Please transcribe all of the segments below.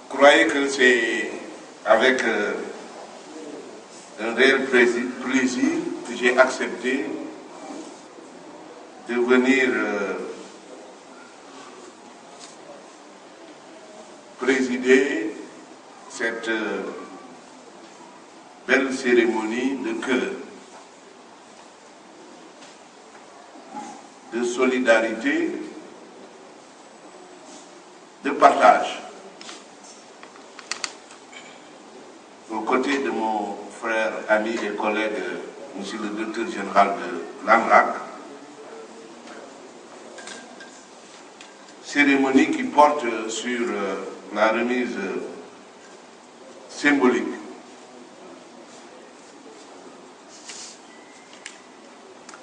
croyez que c'est avec un réel plaisir que j'ai accepté de venir présider cette belle cérémonie de cœur, de solidarité, de partage. Aux côtés de mon frère, ami et collègue, monsieur le directeur général de l'ANRAC, cérémonie qui porte sur la remise symbolique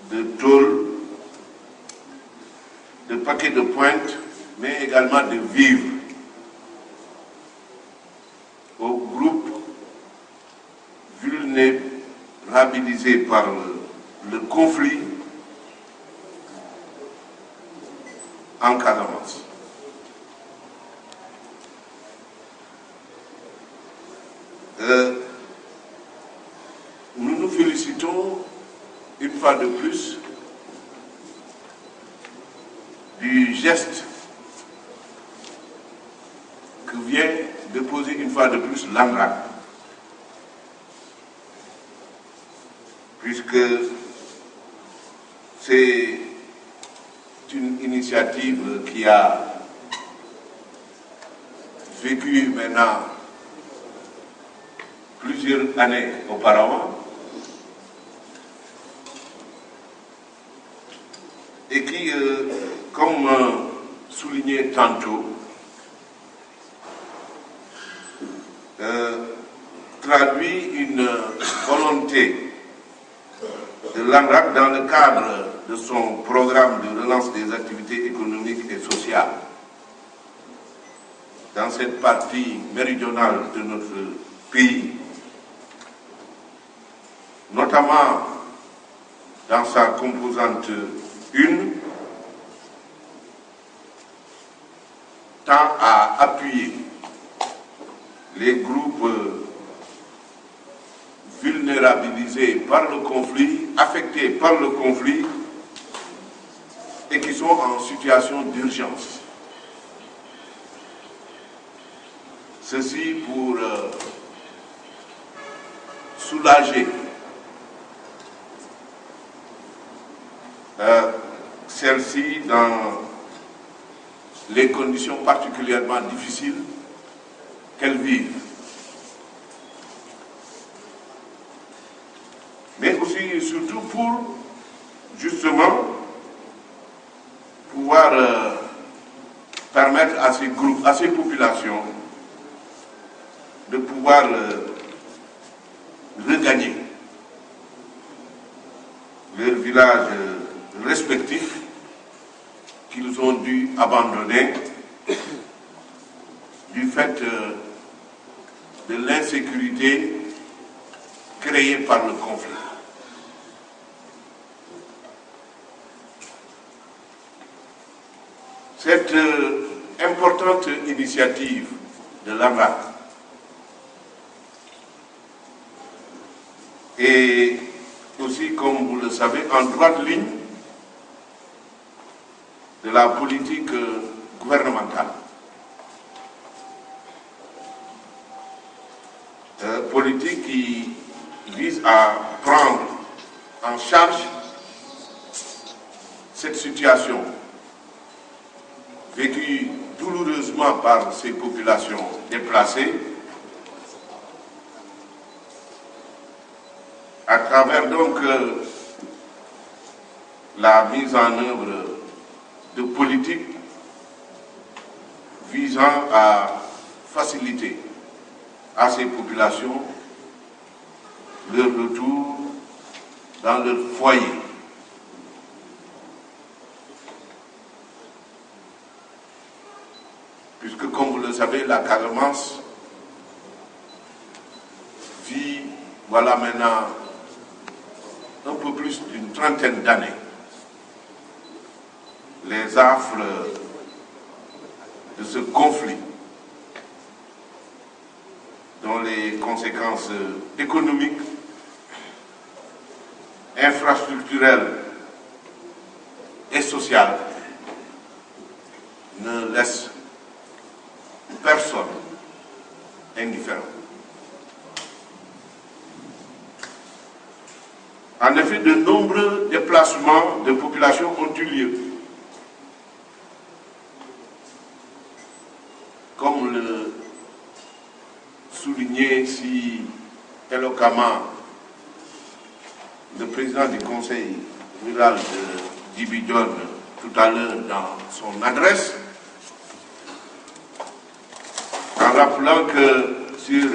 de tôles, de paquets de pointe, mais également de vivres au groupe vulnérabilisé par le conflit en Casamance. Nous nous félicitons une fois de plus du geste que vient de poser une fois de plus l'ANRAC, puisque c'est une initiative qui a vécu maintenant plusieurs années auparavant et qui, comme souligné tantôt, traduit une volonté de l'ANRAC dans le cadre de son programme de relance des activités économiques et sociales dans cette partie méridionale de notre pays, notamment dans sa composante 1, tend à appuyer les groupes vulnérabilisés par le conflit, affectés par le conflit et qui sont en situation d'urgence. Ceci pour soulager celles-ci dans les conditions particulièrement difficiles qu'elles vivent. Mais aussi et surtout pour justement pouvoir permettre à ces groupes, à ces populations de pouvoir regagner leurs villages respectifs qu'ils ont dû abandonner du fait de l'insécurité créée par le conflit. Cette importante initiative de l'ANRAC est aussi, comme vous le savez, en droite ligne de la politique gouvernementale. Politique qui vise à prendre en charge cette situation vécue douloureusement par ces populations déplacées, à travers donc la mise en œuvre de politiques visant à faciliter à ces populations leur retour dans leur foyer. Puisque, comme vous le savez, la Casamance vit, voilà maintenant, un peu plus d'une trentaine d'années, les affres de ce conflit conséquences économiques, infrastructurelles et sociales ne laisse personne indifférent. En effet, de nombreux déplacements de population ont eu lieu. Comme le soulignait si éloquemment le président du conseil rural de Dibidjon tout à l'heure dans son adresse, en rappelant que sur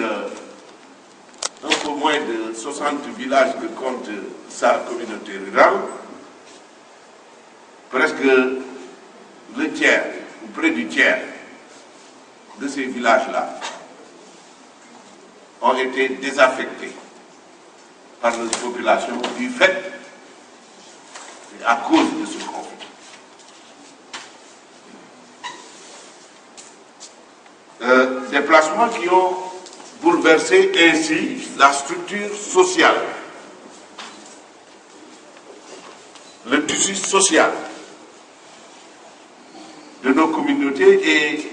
un peu moins de 60 villages que compte sa communauté rurale, presque le tiers, ou près du tiers, de ces villages-là ont été désaffectés par les populations du fait et à cause de ce conflit. Déplacements qui ont bouleversé ainsi la structure sociale, le tissu social de nos communautés et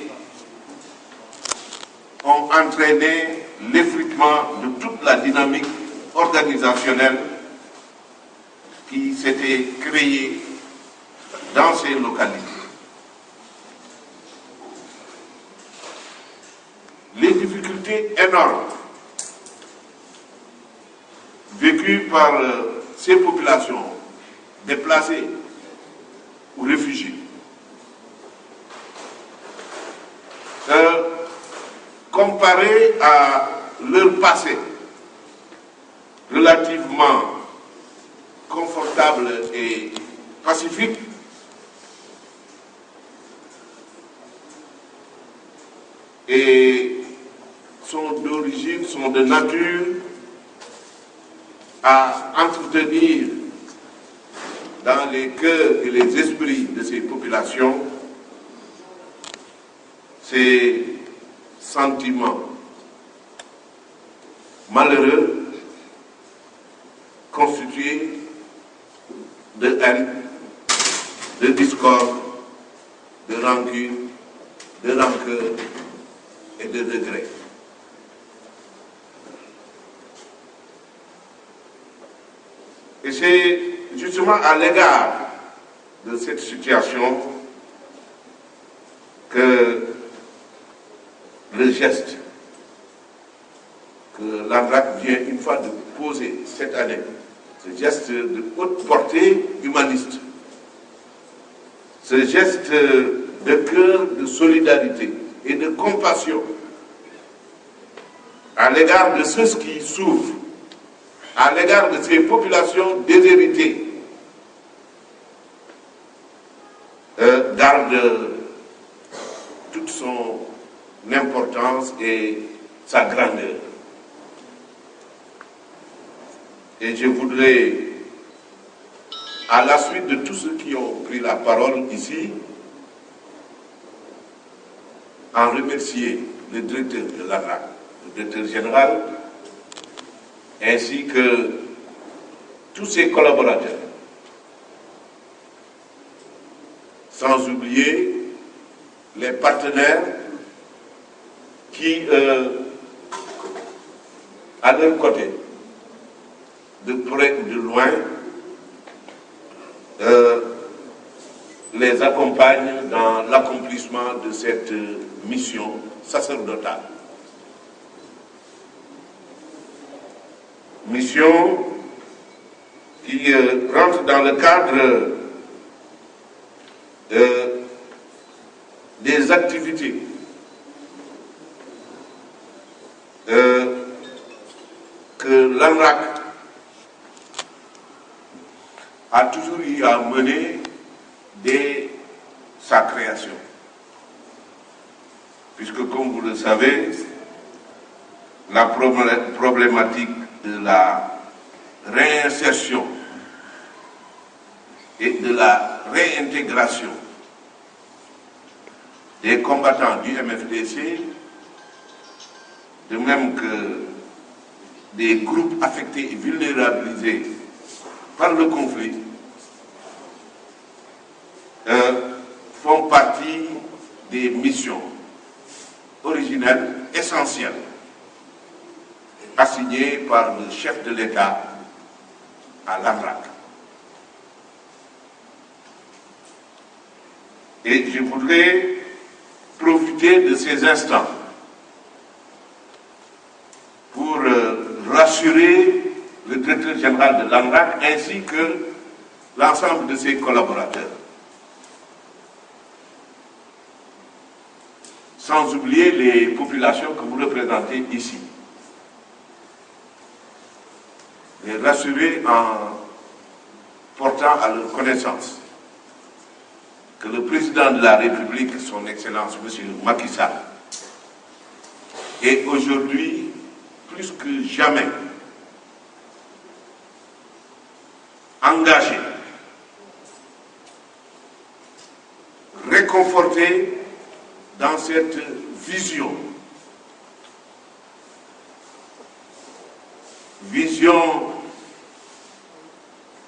ont entraîné l'effritement de toute la dynamique organisationnelle qui s'était créée dans ces localités. Les difficultés énormes vécues par ces populations déplacées ou réfugiées comparé à leur passé relativement confortable et pacifique, et sont d'origine, sont de nature à entretenir dans les cœurs et les esprits de ces populations ces sentiments malheureux constitués de haine, de discorde, de rancune, de rancœur et de regret. Et c'est justement à l'égard de cette situation que le geste que l'ANRAC vient une fois de poser cette année, ce geste de haute portée humaniste, ce geste de cœur de solidarité et de compassion à l'égard de ceux qui souffrent, à l'égard de ces populations déshéritées, garde toute son importance et sa grandeur. Et je voudrais, à la suite de tous ceux qui ont pris la parole ici, en remercier le directeur de l'ANRAC, le directeur général, ainsi que tous ses collaborateurs, sans oublier les partenaires qui, à leur côté, de près ou de loin, les accompagnent dans l'accomplissement de cette mission sacerdotale. Mission qui rentre dans le cadre des activités que l'ANRAC a toujours eu à mener dès sa création. Puisque, comme vous le savez, la problématique de la réinsertion et de la réintégration des combattants du MFDC, de même que des groupes affectés et vulnérabilisés par le conflit font partie des missions originelles, essentielles, assignées par le chef de l'État à l'ANRAC. Et je voudrais profiter de ces instants pour rassurer le directeur général de l'ANRAC ainsi que l'ensemble de ses collaborateurs. Sans oublier les populations que vous représentez ici. Les rassurer en portant à leur connaissance que le président de la République, son Excellence, M. Macky Sall, est aujourd'hui, plus que jamais, engagé, réconforté dans cette vision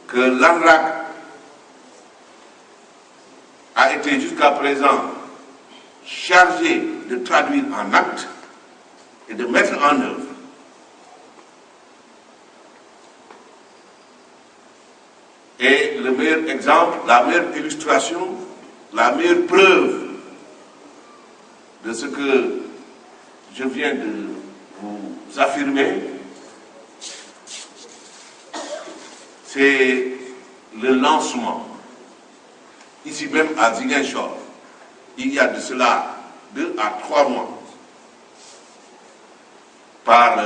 que l'ANRAC a été jusqu'à présent chargé de traduire en actes et de mettre en œuvre. Et le meilleur exemple, la meilleure illustration, la meilleure preuve de ce que je viens de vous affirmer, c'est le lancement, ici même à Ziguinchor, il y a de cela 2 à 3 mois, par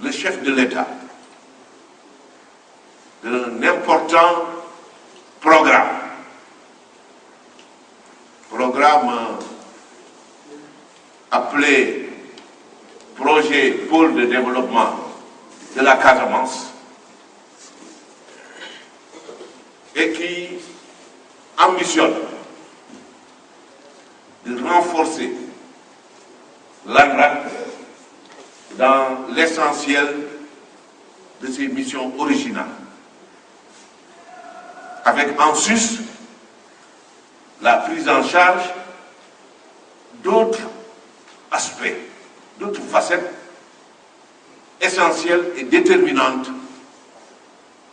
le chef de l'État, d'un important programme appelé Projet Pôle de développement de la Casamance et qui ambitionne de renforcer l'ANRAC dans l'essentiel de ses missions originales, avec en sus la prise en charge d'autres aspects, d'autres facettes essentielles et déterminantes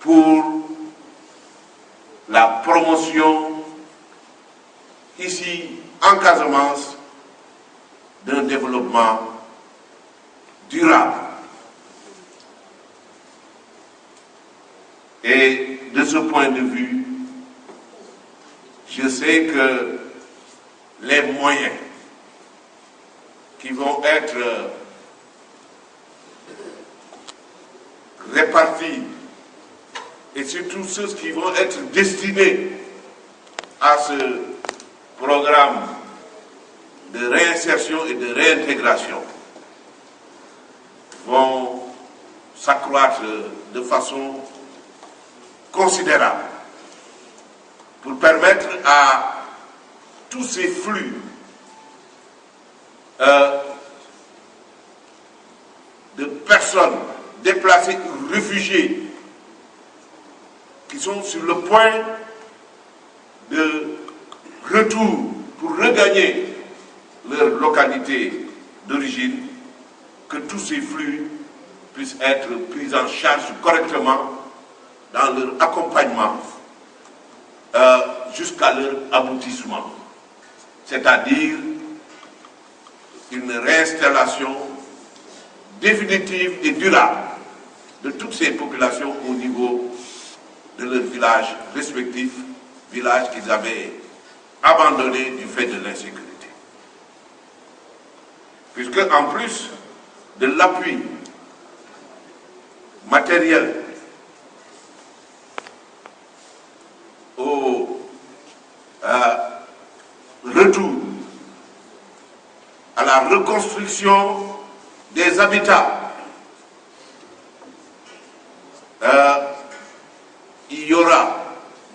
pour la promotion ici en Casamance d'un développement durable. Et de ce point de vue, je sais que les moyens qui vont être répartis et surtout ceux qui vont être destinés à ce programme de réinsertion et de réintégration vont s'accroître de façon considérable pour permettre à tous ces flux de personnes déplacées ou réfugiées qui sont sur le point de retour pour regagner leur localité d'origine, que tous ces flux puissent être pris en charge correctement dans leur accompagnement jusqu'à leur aboutissement, c'est-à-dire une réinstallation définitive et durable de toutes ces populations au niveau de leurs villages respectifs, villages qu'ils avaient abandonnés du fait de l'insécurité. Puisque en plus de l'appui matériel au retour à la reconstruction des habitats, il y aura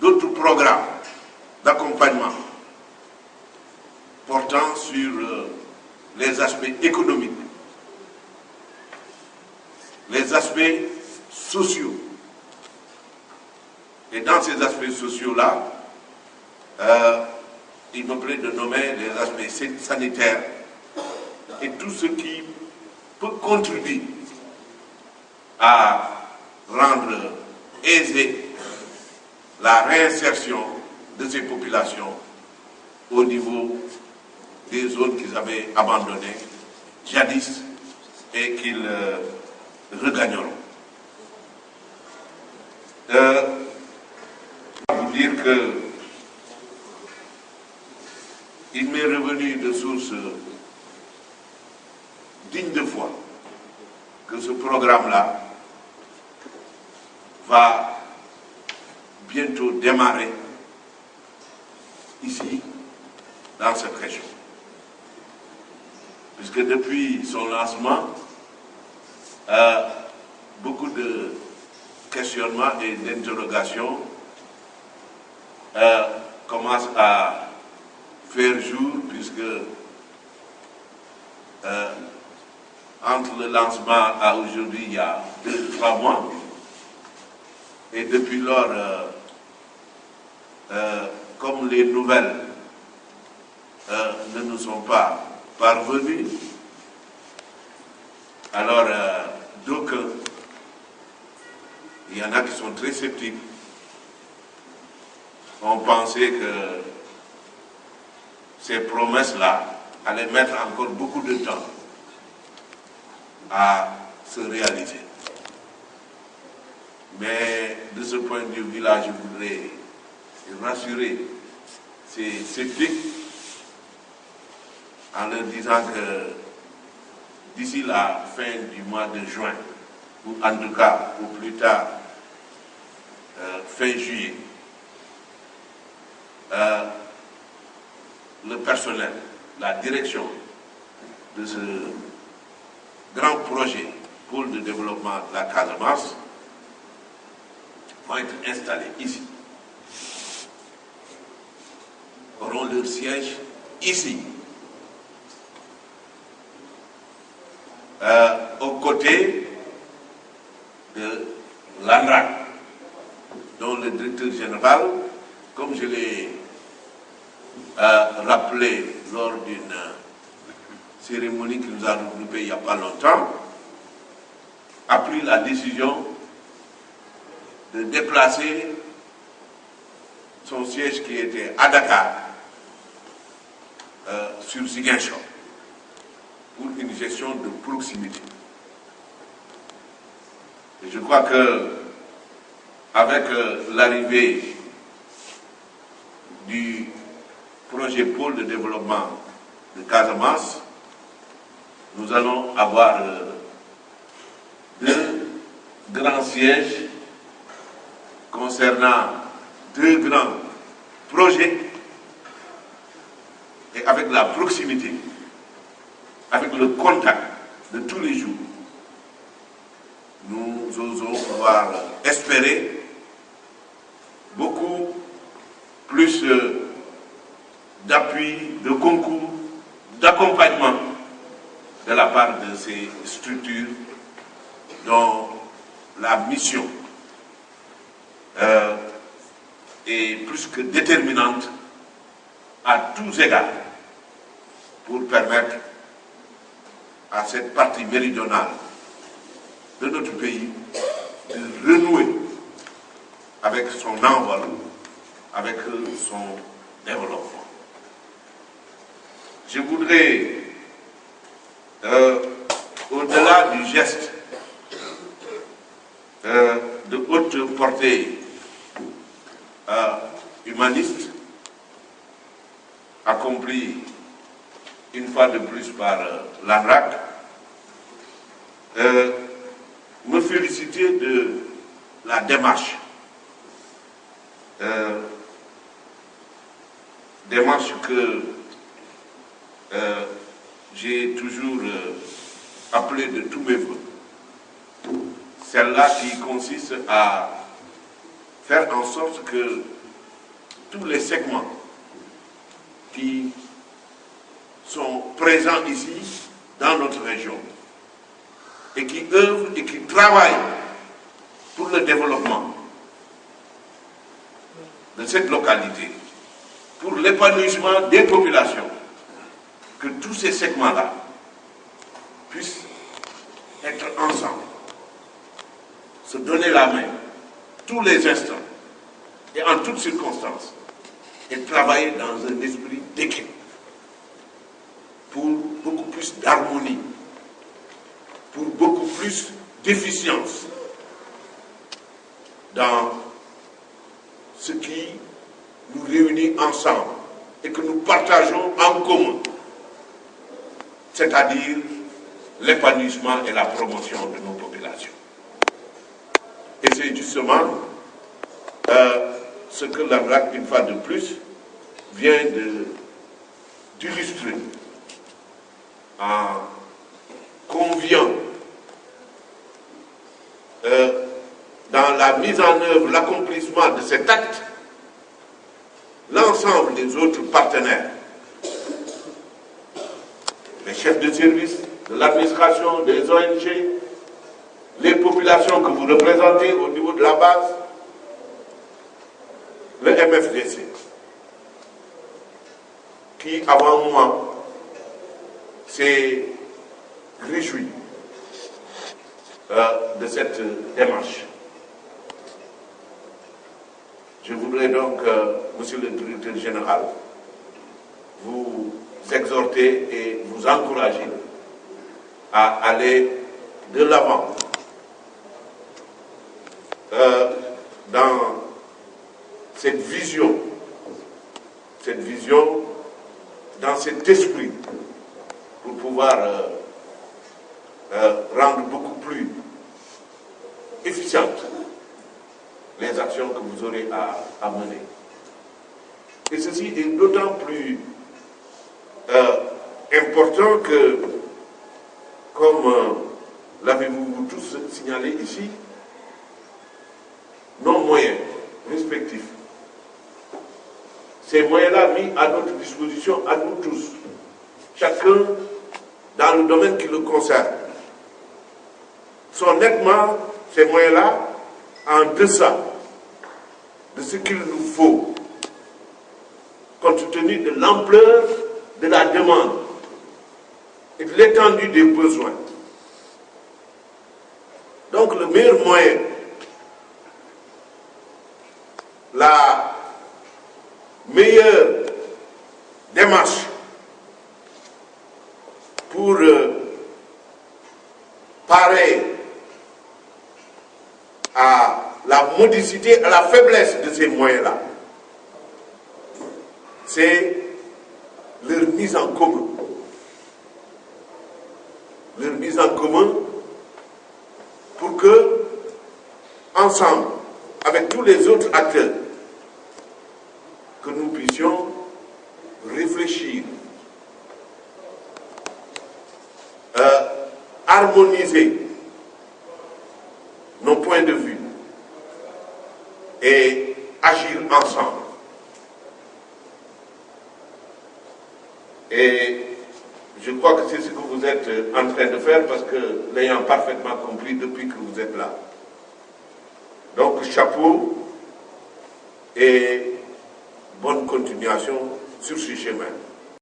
d'autres programmes d'accompagnement portant sur les aspects économiques aspects sociaux. Et dans ces aspects sociaux-là, il me plaît de nommer les aspects sanitaires et tout ce qui peut contribuer à rendre aisée la réinsertion de ces populations au niveau des zones qu'ils avaient abandonnées jadis et qu'ils regagneront. Je vais vous dire que il m'est revenu de source digne de foi que ce programme-là va bientôt démarrer ici, dans cette région. Puisque depuis son lancement, beaucoup de questionnements et d'interrogations commencent à faire jour, puisque entre le lancement à aujourd'hui, il y a 2-3 mois, et depuis lors, comme les nouvelles ne nous sont pas parvenues, alors donc il y en a qui sont très sceptiques. On pensait que ces promesses-là allaient mettre encore beaucoup de temps à se réaliser. Mais de ce point de vue-là, je voudrais rassurer ces sceptiques en leur disant que d'ici la fin du mois de juin, ou en tout cas au plus tard fin juillet, le personnel, la direction de ce grand projet pôle de développement de la Casamance vont être installés ici, auront leur siège ici, aux côtés de l'ANRAC, dont le directeur général, comme je l'ai rappelé lors d'une cérémonie qui nous a regroupés il n'y a pas longtemps, a pris la décision de déplacer son siège qui était à Dakar sur Ziguinchor pour une gestion de proximité. Et je crois que avec l'arrivée du projet pôle de développement de Casamance, nous allons avoir 2 grands sièges concernant 2 grands projets et avec la proximité, avec le contact de tous les jours, nous osons pouvoir espérer beaucoup plus d'appui, de concours, d'accompagnement de la part de ces structures dont la mission est plus que déterminante à tous égards pour permettre à cette partie méridionale de notre pays de renouer avec son envol, avec son développement. Je voudrais, au-delà du geste de haute portée humaniste, accompli une fois de plus par l'ANRAC, me féliciter de la démarche. Démarche que j'ai toujours appelée de tous mes voeux. Celle-là qui consiste à faire en sorte que tous les segments qui sont présents ici, dans notre région, et qui œuvrent et qui travaillent pour le développement de cette localité, pour l'épanouissement des populations, que tous ces segments-là puissent être ensemble, se donner la main tous les instants et en toutes circonstances, et travailler dans un esprit d'équipe pour beaucoup plus d'harmonie, pour beaucoup plus d'efficience dans ce qui nous réunit ensemble et que nous partageons en commun, c'est-à-dire l'épanouissement et la promotion de nos populations. Et c'est justement ce que l'ANRAC, une fois de plus, vient d'illustrer en conviant dans la mise en œuvre, l'accomplissement de cet acte, l'ensemble des autres partenaires, les chefs de service, de l'administration, des ONG, les populations que vous représentez au niveau de la base, le MFDC, qui, avant moi, s'est réjoui de cette démarche. Je voudrais donc, Monsieur le Directeur Général, vous exhorter et vous encourager à aller de l'avant dans cette vision, dans cet esprit, pour pouvoir rendre beaucoup plus efficientes les actions que vous aurez à mener. Et ceci est d'autant plus important que, comme l'avez-vous tous signalé ici, nos moyens respectifs, ces moyens-là mis à notre disposition, à nous tous, chacun dans le domaine qui le concerne, sont nettement, ces moyens-là, en deçà de ce qu'il nous faut, compte tenu de l'ampleur de la demande et de l'étendue des besoins. Donc le meilleur moyen, la meilleure démarche pour parer à la modicité, à la faiblesse de ces moyens-là, c'est leur mise en commun. Leur mise en commun pour que, ensemble, avec tous les autres acteurs, que nous puissions réfléchir, harmoniser nos points de vue et agir ensemble. Et je crois que c'est ce que vous êtes en train de faire, parce que l'ayant parfaitement compris depuis que vous êtes là. Donc chapeau et bonne continuation sur ce chemin.